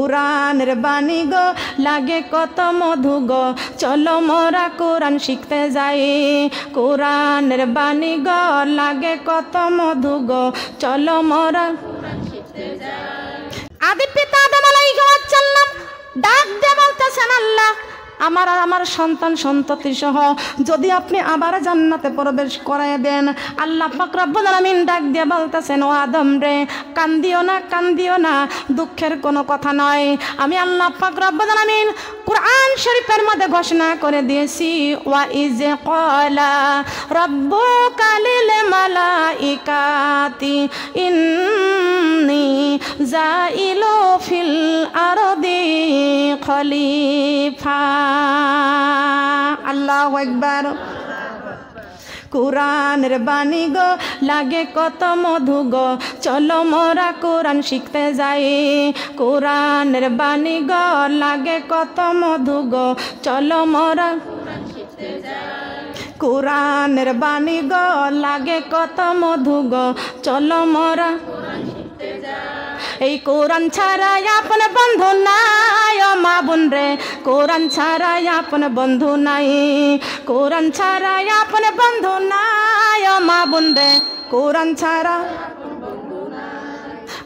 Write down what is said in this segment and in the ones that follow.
কোরআনের বাণী গো লাগে কত মধু গো চলো মোরা কোরআন শিখতে যাই কোরআনের বাণী গো লাগে কত মধু গো চলো মোরা কোরআন শিখতে যাই আদি পিতা আদম আলাইহিস সালাম ডাক দিয়ে বলতেছেন আল্লাহ আমার সন্তান সন্ততি সহ যদি আপনি আবার জান্নাতে প্রবেশ করায় দেন আল্লাহ পাক রব্বুল আলামিন ডাক দিয়ে বলতেছেন ও আদম রে কান্দিও না দুঃখের কোনো কথা নয় আমি আল্লাহ পাক রব্বুল আলামিন কুরআন শরীফের মধ্যে ঘোষণা করে দিয়েছি ওয়া ইজ ক্বালা রাব্বুকা লিল মালাইকাতি ইন্নী জাইলু ফিল আরদি খলিফা আল্লাহু আকবার কোরআনের বাণী গো লাগে কত মধু গো চলো মোরা কোরআন শিখতে যাই কোরআনের বাণী গো লাগে কত মধু গো চলো মোরা কোরআন শিখতে যাই কোরআনের বাণী গো লাগে কত মধু গো চলো মোরা কোরআন শিখতে যাই এই কোরআন ছাড়া আপন বন্ধু নাই ও মা বোন রে কোরআন ছাড়া আপন বন্ধু নাই কোরআন ছাড়া আপন বন্ধু নাই ও মা বোন রে কোরআন ছাড়া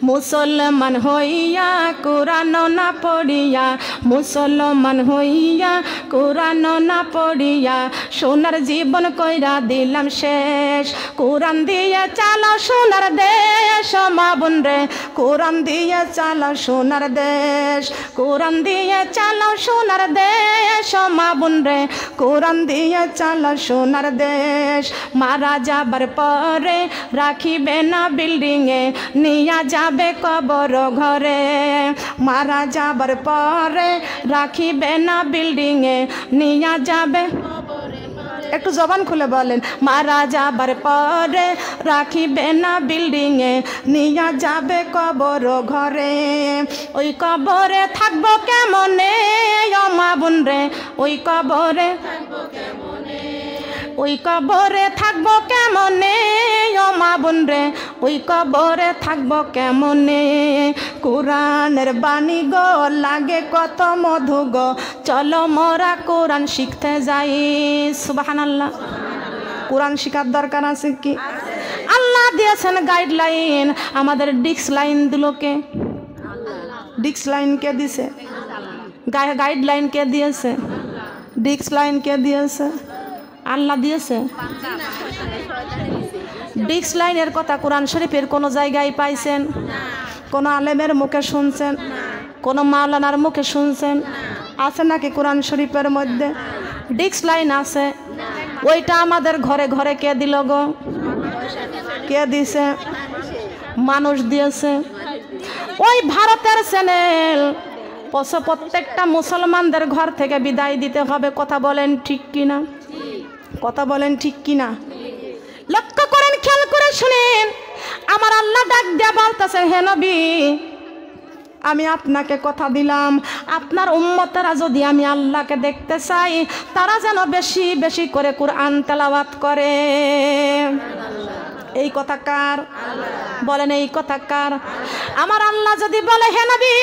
মুসলমান হইয়া কোরআন না পড়িয়া মুসলমান হইয়া কোরআন না পড়িয়া সোনার জীবন কইরা দিলাম শেষ কোরআন দিয়ে চালাও সোনার দেশ মা বোন রে কোরআন দিয়ে চালাও সোনার দেশ কোরআন দিয়ে চালাও সোনার দেশ মা বোন রে কোরআন দিয়ে চালাও সোনার দেশ মারা যাবার পরে রাখিবে না বিল্ডিংয়ে নিয়া যাবে কবর ঘরে মারা যাবার পরে রাখিবে না বিল্ডিংয়ে নিয়া যাবে একটু জবান খুলে বলেন মারা যাবার পরে রাখিবে না বিল্ডিংয়ে নিয়া যাবে কবর ঘরে ওই কবরে থাকবো কেমনে ও মা বোন রে ওই কবরে থাকবো কেমনে ওই কবরে থাকবো কেমনে ও মা বোন রে ওই কবরে থাকবো কেমনে কোরআনের বাণী গো লাগে কত মধু গো চলো মোরা কোরআন শিখতে যাই সুবহানাল্লাহ কোরআন শিখার দরকার আছে কি আল্লাহ দিয়েছেন গাইডলাইন আমাদের ডিক্স লাইন দিলকে ডিক্স লাইন কে দিছে গাইডলাইন কে দিয়েছে ডিক্স লাইন কে দিয়েছে আল্লাহ দিয়েছে ডিক্স লাইনের কথা কোরআন শরীফের কোনো জায়গায় পাইছেন কোনো আলেমের মুখে শুনছেন কোনো মাওলানার মুখে শুনছেন আছে নাকি কোরআন শরীফের মধ্যে ডিক্স লাইন আছে ওইটা আমাদের ঘরে ঘরে কে দিল গো কে দিছে মানুষ দিয়েছে ওই ভারতের চ্যানেল প্রত্যেকটা মুসলমানদের ঘর থেকে বিদায় দিতে হবে কথা বলেন ঠিক কিনা কথা বলেন ঠিক কিনা লক্ষ্য করেন খেয়াল করে শুনেন আমার আল্লাহ ডাক দিয়া বলতেছে হে নবী আমি আপনাকে কথা দিলাম আপনার উম্মতেরা যদি আমি আল্লাহকে দেখতে চাই তারা যেন বেশি বেশি করে কুরআন তেলাওয়াত করে এই কথা কার বলেন এই কথা কার আমার আল্লাহ যদি বলে হে নবী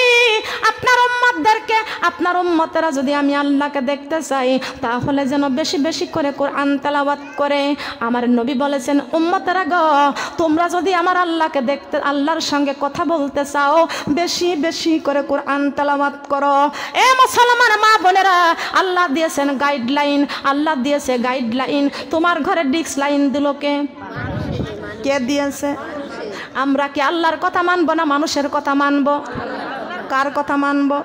আপনার উম্মতদেরকে আপনার উম্মতেরা যদি আমি আল্লাহকে দেখতে চাই তাহলে যেন বেশি বেশি করে কোরআন তেলাওয়াত করে আমার নবী বলেছেন উম্মতেরা গো তোমরা যদি আমার আল্লাহকে দেখতে আল্লাহর সঙ্গে কথা বলতে চাও বেশি বেশি করে কোরআন তেলাওয়াত করো এ মুসলমান মা বোনেরা আল্লাহ দিয়েছেন গাইডলাইন আল্লাহ দিয়েছে গাইডলাইন তোমার ঘরে ডিক্স লাইন দিল কে কে দিয়েছে আমরা কি আল্লাহর কথা মানবো না মানুষের কথা মানবো কার কথা মানবো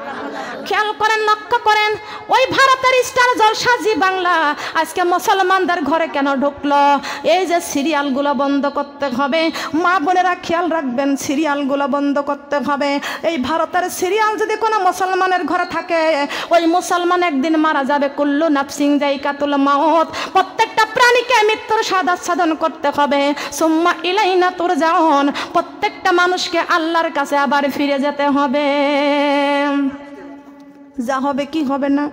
খেয়াল করেন লক্ষ্য করেন ওই ভারতের স্টার জলসা জি বাংলা আজকে মুসলমানদের ঘরে কেন ঢুকলো এই যে সিরিয়ালগুলো বন্ধ করতে হবে মা বোনেরা খেয়াল রাখবেন সিরিয়ালগুলো বন্ধ করতে হবে এই ভারতের সিরিয়াল যদি কোনো মুসলমানের ঘরে থাকে ওই মুসলমান একদিন মারা যাবে কুল্লু নাফসিন যায়কাতুল মাউত প্রত্যেকটা প্রাণীকে মৃত্যুর সাধন করতে হবে সুম্মা ইলাইনা তুরজাউন প্রত্যেকটা মানুষকে আল্লাহর কাছে আবার ফিরে যেতে হবে যা হবে কি হবে না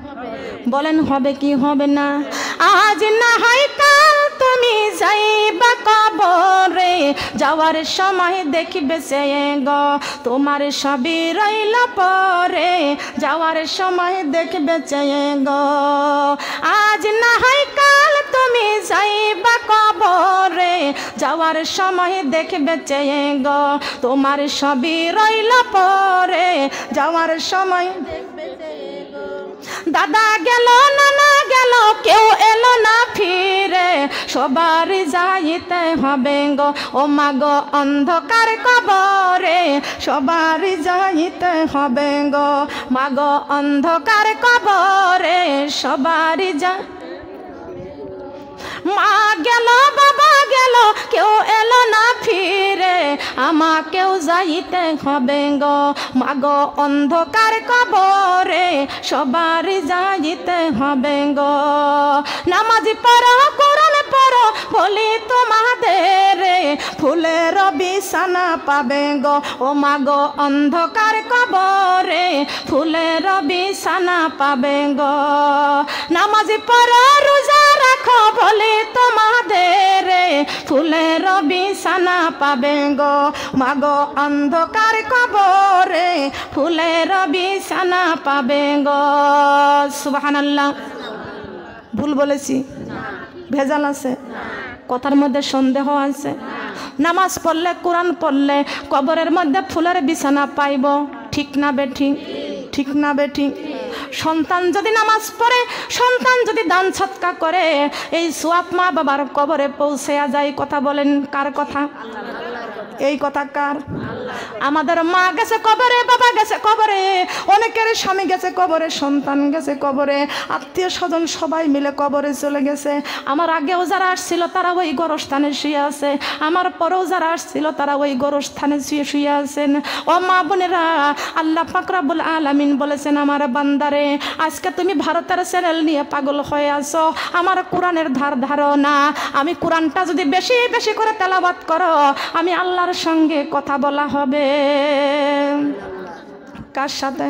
বলেন হবে কি হবে না আজ না হয় কাল তুমি যাইবা কবরে যাওয়ার সময় দেখিবে সে গো তোমার সবই রইল পরে যাওয়ার সময় দেখবে চেয়ে গো। আজ না হয় কাল তুমি যাইবা কবরে, যাওয়ার সময় দেখবে চেয়ে গো। তোমার সবই রইল পরে, যাওয়ার সময় দেখবে চেয়ে গো। দাদা গেল নানা গেল কেউ এলো না ফিরে, সবারই যাইতে হবে গো। ও মা গো অন্ধকার কবরে, সবারই যাইতে হবে গো। মা গো অন্ধকার কবরে, সবারই যা। মা গেল বাবা গেল কেউ এলো না ফিরে, আমাকেও যাইতে হবে গো। মা গো অন্ধকার কবরে, সবারই যাইতে হবে গো। নামাজ পড়ো কোরআন পড়ো বলি তোমাদের, ফুলের বিছানা পাবে গো। ও মা গো অন্ধকার কবরে, ফুলের বিছানা পাবে গো। নামাজ পড়ো রোজা রাখো বলি তোমাদের, ফুলের বিছানা পাবে গো। মা গো অন্ধকার কবরে, ফুলের বিছানা পাবে গো। সুবহানাল্লাহ। ভুল বলেছি? ভেজাল আছে? কথার মধ্যে সন্দেহ আছে? নামাজ পড়লে কোরআন পড়লে কবরের মধ্যে ফুলের বিছানা পাইব, ঠিক না বেঠিক? ঠিক না বেঠিক? সন্তান যদি নামাজ পড়ে, সন্তান যদি দান সৎকা করে, এই সোয়াব মা বাবার কবরে পৌঁছে যায়। কথা বলেন কার কথা? এই কথা কার? আমাদের মা গেছে কবরে, বাবা গেছে কবরে, অনেকের স্বামী গেছে কবরে, সন্তান গেছে কবরে, আত্মীয় স্বজন সবাই মিলে কবরে চলে গেছে। আমার আগেও যারা আসছিল তারা ওই গোরস্থানে শুয়ে আছে, আমার পরেও যারা আসছিল তারা ওই গোরস্থানে শুয়ে আছেন। ও মা বোনেরা, আল্লাহ পাক রব্বুল আলামিন বলেছেন, আমার বান্দারে আজকে তুমি ভারতের চ্যানেল নিয়ে পাগল হয়ে আছো, আমার কোরআনের ধারো না। আমি কোরআনটা যদি বেশি বেশি করে তেলাওয়াত করো, আমি আল্লাহর সঙ্গে কথা বলা হবে। কার সাথে?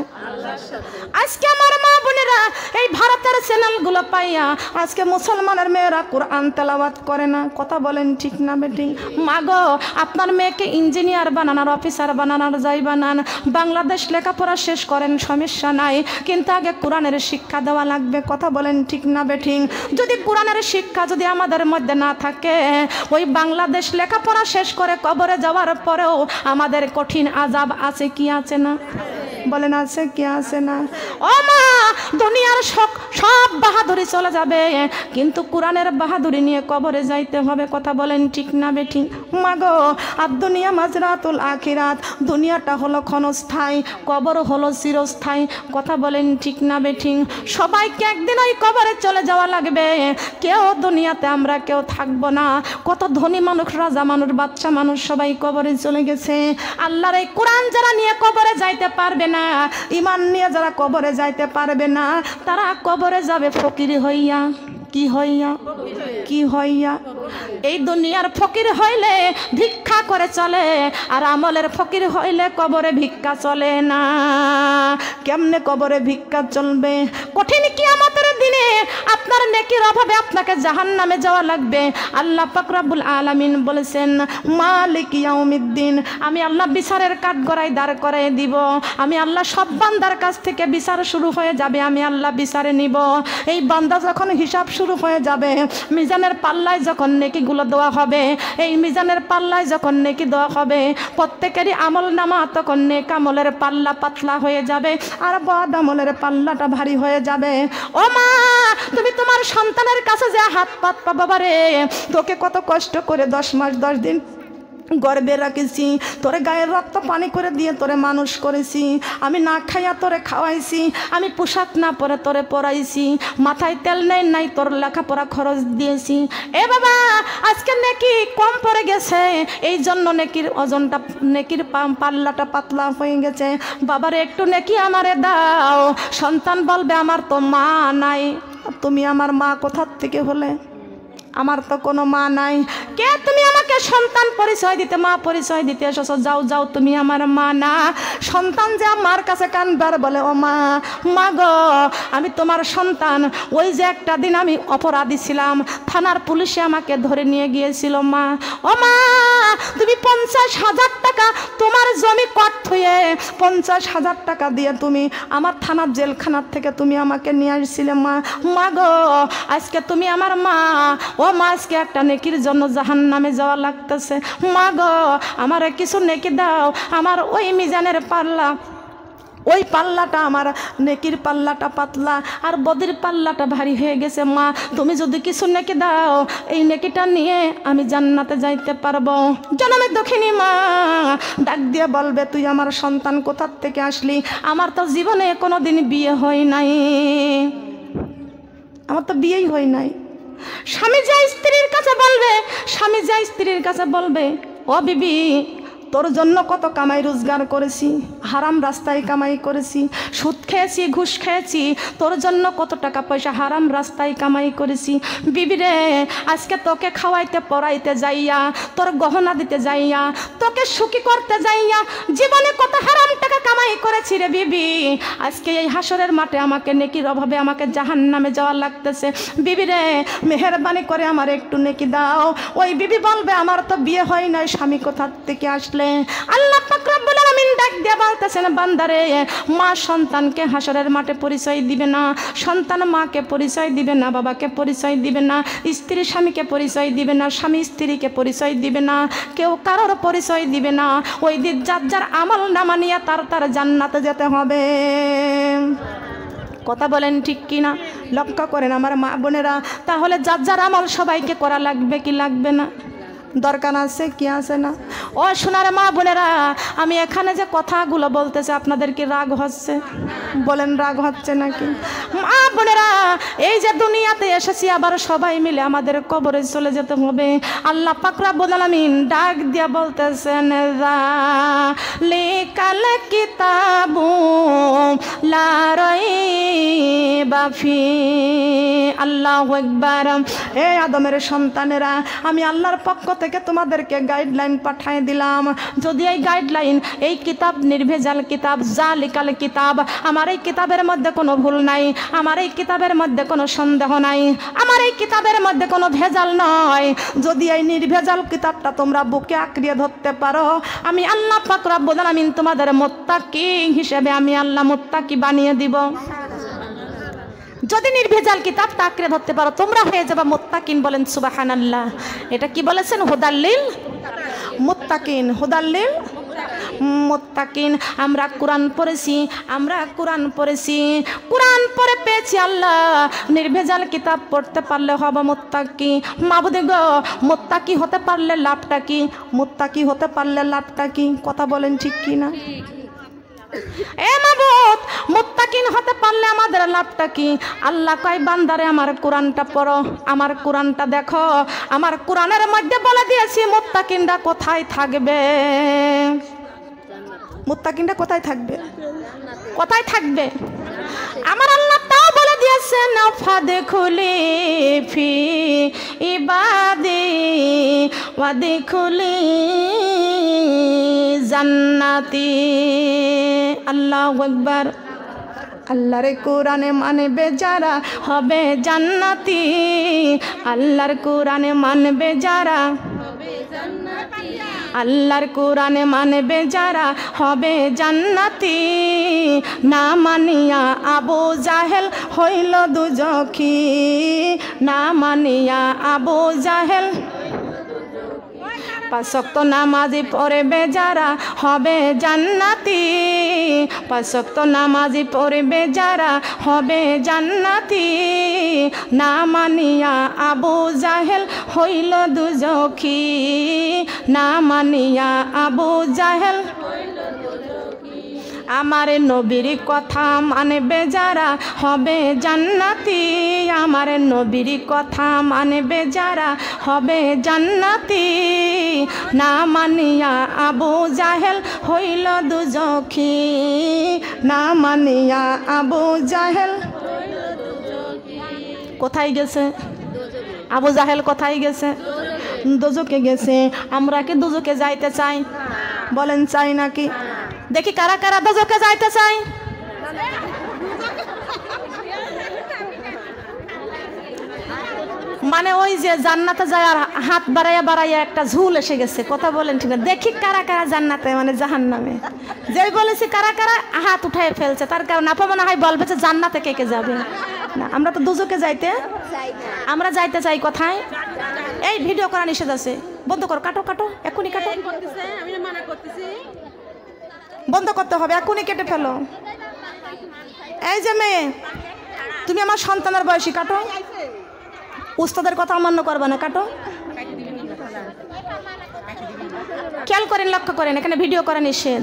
আজকে আমার মা বোনেরা এই ভারতের চ্যানেলগুলো পাইয়া আজকে মুসলমানের মেয়েরা কোরআন তেলাওয়াত করে না। কথা বলেন ঠিক না বেঠিক? মা গো আপনার মেয়েকে ইঞ্জিনিয়ার বানানোর, অফিসার বানানোর যাই বানান, বাংলাদেশ লেখাপড়া শেষ করেন, সমস্যা নাই, কিন্তু আগে কোরআনের শিক্ষা দেওয়া লাগবে। কথা বলেন ঠিক না বেঠিক? যদি কোরআনের শিক্ষা যদি আমাদের মধ্যে না থাকে, ওই বাংলাদেশ লেখাপড়া শেষ করে কবরে যাওয়ার পরেও আমাদের কঠিন আযাব আছে কি আছে না? বলেন আছে কি আছে না? ও মা, দুনিয়ার সব বাহাদুরি চলে যাবে, কিন্তু কোরআনের বাহাদুরি নিয়ে কবরে যাইতে হবে। কথা বলেন ঠিক না বেঠিক? মা গো, আর দুনিয়া মাজরাতুল আখিরাত, দুনিয়াটা হলো ক্ষণস্থায়ী, কবর হলো চিরস্থায়ী। কথা বলেন ঠিক না বেঠিক? সবাইকে একদিন ওই কবরে চলে যাওয়া লাগবে, কেউ দুনিয়াতে আমরা কেউ থাকবো না। কত ধনী মানুষ, রাজা মানুষ, বাচ্চা মানুষ সবাই কবরে চলে গেছে। আল্লাহর এই কোরআন যারা নিয়ে কবরে যাইতে পারবে না, ঈমান নিয়ে যারা কবরে যাইতে পারবে না, তারা কবরে যাবে ফকির হইয়া। কি হইয়া? কি হইয়া? এই দুনিয়ার ফকির হইলে ভিক্ষা করে চলে, আর আমলের ফকির হইলে কবরে ভিক্ষা চলে না। কেমনে কবরে ভিক্ষা চলবে? কঠিন কিয়ামতের দিনে আপনার নেকির অভাবে আপনাকে জাহান্নামে যাওয়া লাগবে। আল্লাহ পাক রব্বুল আলামিন বলেছেন, মালিক ইয়াউমিদ্দিন, আমি আল্লাহ বিচারের কাঠগড়ায় দাঁড় করাই দিব। আমি আল্লাহ সব বান্দার কাছ থেকে বিচার শুরু হয়ে যাবে, আমি আল্লাহ বিচারে নিব। এই বান্দা যখন হিসাব শুরু হয়ে যাবে, মিজানের পাল্লায় যখন নেকিগুলো দেওয়া হবে, এই মিজানের পাল্লায় যখন নেকি দেওয়া হবে, প্রত্যেকেরই আমল নামা তখন নেক আমলের পাল্লা পাতলা হয়ে যাবে, আর বদ আমলের পাল্লাটা ভারী হয়ে যাবে। ও মা, তুমি তোমার সন্তানের কাছে যে হাত পাত পা, বাবা রে, তোকে কত কষ্ট করে 10 মাস 10 দিন গর্বে রাখেছি, তোরে গায়ের রক্ত পানি করে দিয়ে তোরে মানুষ করেছি, আমি না খাইয়া তোরে খাওয়াইছি, আমি পোশাক না পরে তোরে পরাইছি, মাথায় তেল নেই নাই তোর লেখাপড়া খরচ দিয়েছি। এ বাবা, আজকে নেকি কম পড়ে গেছে, এই জন্য নেকির ওজনটা, নেকির পাল্লাটা পাতলা হয়ে গেছে। বাবারে একটু নেকি আমারে দাও। সন্তান বলবে, আমার তো মা নাই। তুমি আমার মা কোথার থেকে হলে? আমার তো কোনো মা নাই। কে তুমি আমাকে আমাকে সন্তান পরিচয় দিতে, মা পরিচয় দিতে এসেছো, যাও যাও, তুমি আমার মা না। সন্তান যে আমার কাছে কানবার বলে, ও মা, মা গো আমি তোমার সন্তান। ওই যে একটা দিন আমি অপরাধী ছিলাম, থানার পুলিশে আমাকে ধরে নিয়ে গিয়েছিল মা। ও মা, তুমি 50,000 টাকা তোমার জমি কট হয়ে 50,000 টাকা দিয়ে তুমি আমার থানার জেলখানার থেকে তুমি আমাকে নিয়ে আসছিলে মা। মা গো আজকে তুমি আমার মা। ও মা, আজকে একটা নেকির জন্য জাহান্নামে যাওয়া লাগতেছে। মা গো আমার কিছু নেকি দাও। আমার ওই মিজানের পাল্লা, ওই পাল্লাটা, আমার নেকির পাল্লাটা পাতলা আর বদির পাল্লাটা ভারী হয়ে গেছে মা। তুমি যদি কিছু নেকি দাও, এই নেকিটা নিয়ে আমি জান্নাতে যাইতে পারবো। জনমের দক্ষিণী মা ডাক দিয়ে বলবে, তুই আমার সন্তান কোথার থেকে আসলি? আমার তো জীবনে কোনো দিন বিয়ে হয় নাই, আমার তো বিয়েই হয় নাই। স্বামী যা স্ত্রীর কাছে বলবে, স্বামী যা স্ত্রীর কাছে বলবে, ও বিবি তোর জন্য কত কামাই রোজগার করেছি, হারাম রাস্তায় কামাই করেছি, সুদ খেয়েছি, ঘুষ খেয়েছি, তোর জন্য কত টাকা পয়সা হারাম রাস্তায় কামাই করেছি। বিবি রে, আজকে তোকে খাওয়াইতে পড়াইতে যাইয়া, তোর গহনা দিতে যাইয়া, তোকে সুখী করতে যাইয়া জীবনে কত হারাম টাকা কামাই করেছি রে বিবি। আজকে এই হাসরের মাঠে আমাকে নেকির অভাবে আমাকে জাহান্নামে যাওয়া লাগতেছে। বিবি রে, মেহেরবানি করে আমার একটু নেকি দাও। ওই বিবি বলবে, আমার তো বিয়ে হয় নাই, স্বামী কোথা থেকে আসলে? আল্লাহ পাক রব্বুল আলামিন ডাক দিয়ে বলতেছেন, বান্দারে, মা সন্তানকে হাসরের মাঠে পরিচয় দিবে না, সন্তান মাকে পরিচয় দিবে না, বাবাকে পরিচয় দিবে না, স্ত্রী স্বামীকে পরিচয় দিবে না, স্বামী স্ত্রীকে পরিচয় দিবে না, কেউ কারোর পরিচয় দিবে না। ওই দিন যার যার আমল নামা নিয়ে তার তার জান্নাতে যেতে হবে। কথা বলেন ঠিক কিনা? লক্ষ্য করেন আমার মা বোনেরা। তাহলে যার যার আমল সবাইকে করা লাগবে কি লাগবে না? দরকার আছে কি আছে না? ও সোনার মা বোনেরা, আমি এখানে যে কথাগুলো বলতেছে আপনাদের কি রাগ হচ্ছে? বলেন রাগ হচ্ছে নাকি? মা বোনেরা, এই যে দুনিয়াতে এসেছি, আবার সবাই মিলে আমাদের কবরে চলে যেতে হবে। আল্লাহ পাক রব্বুল আলামিন ডাক দিয়া বলতেছেন, যালিকাল কিতাবু লা রাইবা ফি। আল্লাহু আকবার। হে আদমের সন্তানেরা, আমি আল্লাহর পক্ষ থেকে তোমাদেরকে গাইডলাইন পাঠিয়ে দিলাম। যদি এই গাইডলাইন, এই কিতাব নির্ভেজাল কিতাব, জালিকাল কিতাব, আমার এই কিতাবের মধ্যে কোনো ভুল নাই, আমার এই কিতাবের মধ্যে কোনো সন্দেহ নাই, আমার এই কিতাবের মধ্যে কোনো ভেজাল নয়। যদি এই নির্ভেজাল কিতাবটা তোমরা বুকে আঁকড়িয়ে ধরতে পারো, আমি আল্লাহ পাক রব্বুল আলামিন তোমাদের মুত্তাকি হিসেবে আমি আল্লাহ মুত্তাকি বানিয়ে দিব। যদি নির্ভেজাল কিতাবটা আঁকড়ে ধরতে পারো, তোমরা হয়ে যাবে মুত্তাকিন। বলেন সুবহানাল্লাহ। এটা কি বলেছেন? হুদাল্লিল মুত্তাকিন, হুদাল্লিল মুত্তাকিন। আমরা কোরআন পড়েছি, আমরা কোরআন পড়েছি, কোরআন পড়ে পেয়েছি আল্লাহ নির্ভেজাল কিতাব পড়তে পারলে হব মুত্তাকি। মাবুদে গো, মুত্তাকি হতে পারলে লাভটা কি? মুত্তাকি হতে পারলে লাভটা কি? কথা বলেন ঠিক কি না? এ মাবুদ, মুত্তাকিন হতে পারলে আমাদের লাভটা কি? আল্লাহ কয়, বান্দারে আমার কোরআনটা পড়ো, আমার কোরআনটা দেখো। আমার কোরআনের মধ্যে বলে দিয়েছি মুত্তাকিনরা কোথায় থাকবে। মুত্তাকিনরা কোথায় থাকবে? কোথায় থাকবে? আমার আল্লাহ তাও বলে দিয়েছেন, ফাদখুলি ফি ইবাদি ওয়াদখুলি জান্নাতি। আল্লাহু আকবার। আল্লাহর কোরআনে মানবে যারা হবে জান্নাতি, আল্লাহর কোরআনে মানবে যারা, আল্লাহর কোরআনে মানবে যারা হবে জান্নাতি। না মানিয়া আবু জাহেল হইল দুজখী, না মানিয়া আবু জাহেল। 5 ওয়াক্ত নামাজি পড়বে যারা হবে জান্নাতি, 5 ওয়াক্ত নামাজি পড়বে যারা হবে জান্নাতি। না মানিয়া আবু জাহেল হইল দুজখী, না মানিয়া আবু জাহেল। আমার নবীর কথা মানবে যারা হবে জান্নাতি, আমার নবীর কথা মানবে যারা হবে জান্নাতি। না মানিয়া আবু জাহেল হইল দুজখী, না মানিয়া আবু জাহেল। কোথায় গেছে আবু জাহেল? কোথায় গেছে? দোজকে গেছে, আমরা কি দোজকে যাইতে চাই? বলেন চাই নাকি? দেখি কারা কারা দোজকে যাইতে চাই। মানে ওই যে জান্নাতে যায় আর হাত বাড়াইয়া বাড়াইয়া একটা ঝুল এসে গেছে, কথা বলেন ঠিক না? দেখি কারা কারা জান্নাতে মানে জাহান্নামে। যেই বলেছি কারা কারা হাত উঠায় ফেলছে, তার কারণ আপা মনে হয় বলবে যে জান্নাতে কে কে যাবে না, আমরা তো দুজকে যাইতে, আমরা যাইতে চাই কোথায়? এই ভিডিও করা নিষেধ আছে, বন্ধ করো, কাটো কাটো, এখনই কাটো, বন্ধ করতে হবে, এখনই কেটে ফেলো। এই যে মেয়ে, তুমি আমার সন্তানের বয়সী, কাটো। উস্তাদের কথা অমান্য করবে না, কাটো। খেয়াল করেন, লক্ষ্য করেন, এখানে ভিডিও করা নিষেধ,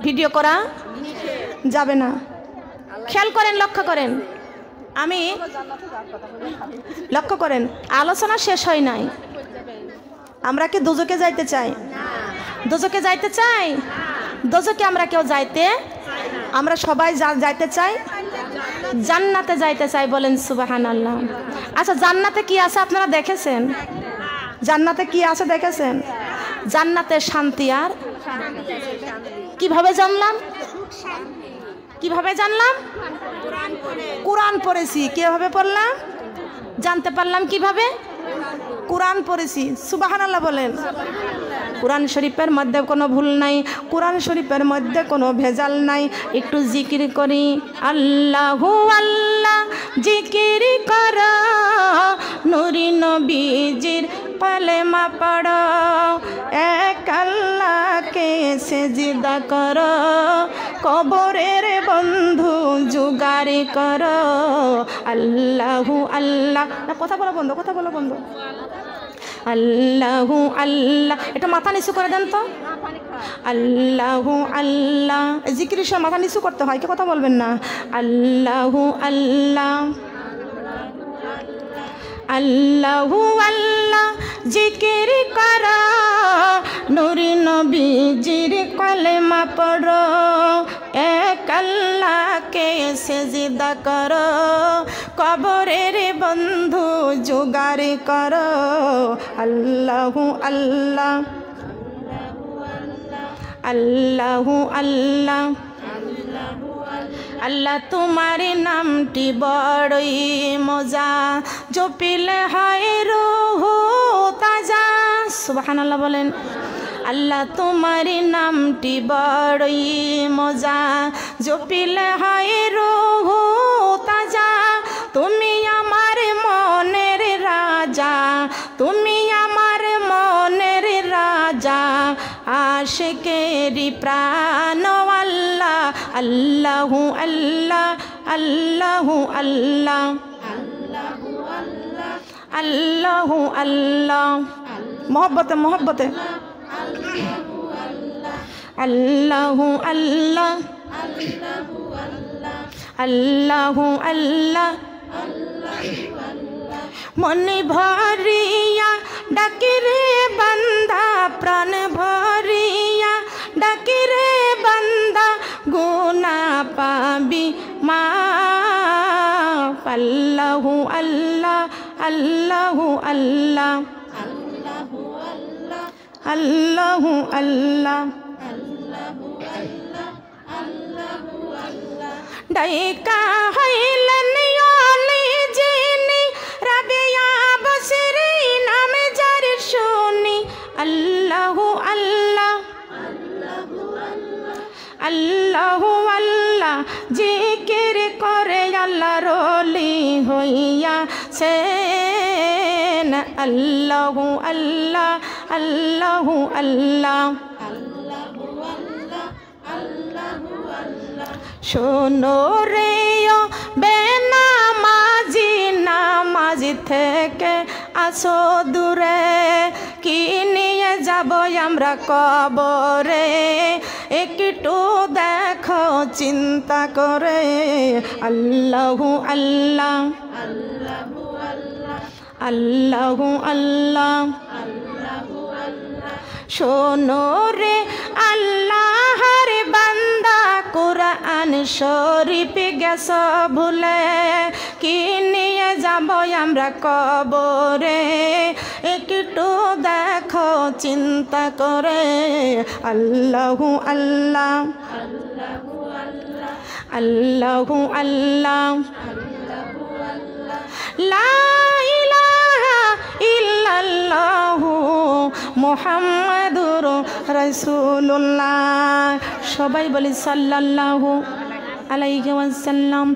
ভিডিও করা যাবে না। খেয়াল করেন, লক্ষ্য করেন, আমি লক্ষ্য করেন, আলোচনা শেষ হয় নাই। আমরা কি দোজকে যাইতে চাই? দোজকে যাইতে চাই? দোজকে আমরা কেউ যাইতে, আমরা সবাই যাইতে চাই, জান্নাতে যাইতে চাই। বলেন সুবহানাল্লাহ। আচ্ছা, জান্নাতে কি আছে আপনারা দেখেছেন? জান্নাতে কি আছে দেখেছেন? জান্নাতে শান্তি। আর কিভাবে জানলাম? কিভাবে জানলাম? কোরআন পড়েছি। কিভাবে পড়লাম? জানতে পারলাম কিভাবে? কোরআন পড়েছি। সুবহানাল্লাহ বলেন। কোরআন শরীফের মধ্যে কোনো ভুল নাই, কোরআন শরীফের মধ্যে কোনো ভেজাল নাই। একটু জিকির করি, আল্লাহু আল্লাহ জিকির করো, নূরি নবীজির কালেমা পড়ো, এক আল্লাহকে সিজদা করো, কবরের বন্ধু জুগারি করো। আল্লাহু আল্লাহ, কথা বলা বন্ধ, কথা বলা বন্ধ। আল্লাহু আল্লাহ, এটা মাথা নিচু করে দেন তো। আল্লাহু আল্লাহ, জিকির সে মাথা নিচু করতে হয়, কে কথা বলবেন না। আল্লাহু আল্লাহ, আল্লাহু আল্লাহ জিকির করো, নূরি নবীজির কালেমা পড়ো, এক আল্লাহকে সিজদা করো, কবরের বন্ধু জোগাড় করো। আল্লাহু আল্লাহ, আল্লাহু আল্লাহ, আল্লাহ তোমার নামটি বড়ই মজা, জপিলে হয় রূহ তাজা। সুবহানাল্লাহ বলেন। আল্লাহ তোমার নামটি বড়ই মজা, জপিলে হয় রূহ তাজা। তুমি আমার মনের রাজা, তুমি আমার মনের রাজা, আশিকেরি প্রাণ আল্লাহ। আল্লাহু আল্লাহ, আল্লাহু আল্লাহ, আল্লাহু আল্লাহ, মোহব্বতে মোহব্বতে। আল্লাহু আল্লাহ, আল্লাহু আল্লাহ, মনে ভরিয়া ডাকি রে বান্দা, প্রাণ ভরিয়া ডাকি রে বান্দা, গুনাহ পাবি মাফ। আল্লাহু আল্লাহ, আল্লাহু আল্লাহ, আল্লাহু আল্লাহ, ডাইকা হইলেন ওলি যিনি, রাবিয়া বসরি নামে যার শুনি। আল্লাহু আল্লাহ, আল্লাহু আল্লাহ জিকির করে আল্লাহর ওলি হইয়া সেন। আল্লাহু আল্লাহ, আল্লাহু আল্লাহ, শোনো রে ও বেনামাজি, নামাজ থেকে আসো দূরে, কি নিয়ে যাব আমরা কবরে, একটু দেখো চিন্তা করে। আল্লাহু আল্লাহ, আল্লাহু আল্লাহ, শোনো রে আল্লাহর বান্দা, কোরআন শরীফ গেছ ভুলে কি নিয়ে যাব আমরা কবরে একটু দেখো চিন্তা করে আল্লাহু আল্লাহ আল্লাহু আল্লাহ লা ইলাহা ইল্লাল্লাহু মুহাম্মাদুর রাসূলুল্লাহ। সবাই বলি সাল্লাল্লাহু আলাইহি ওয়াসাল্লাম।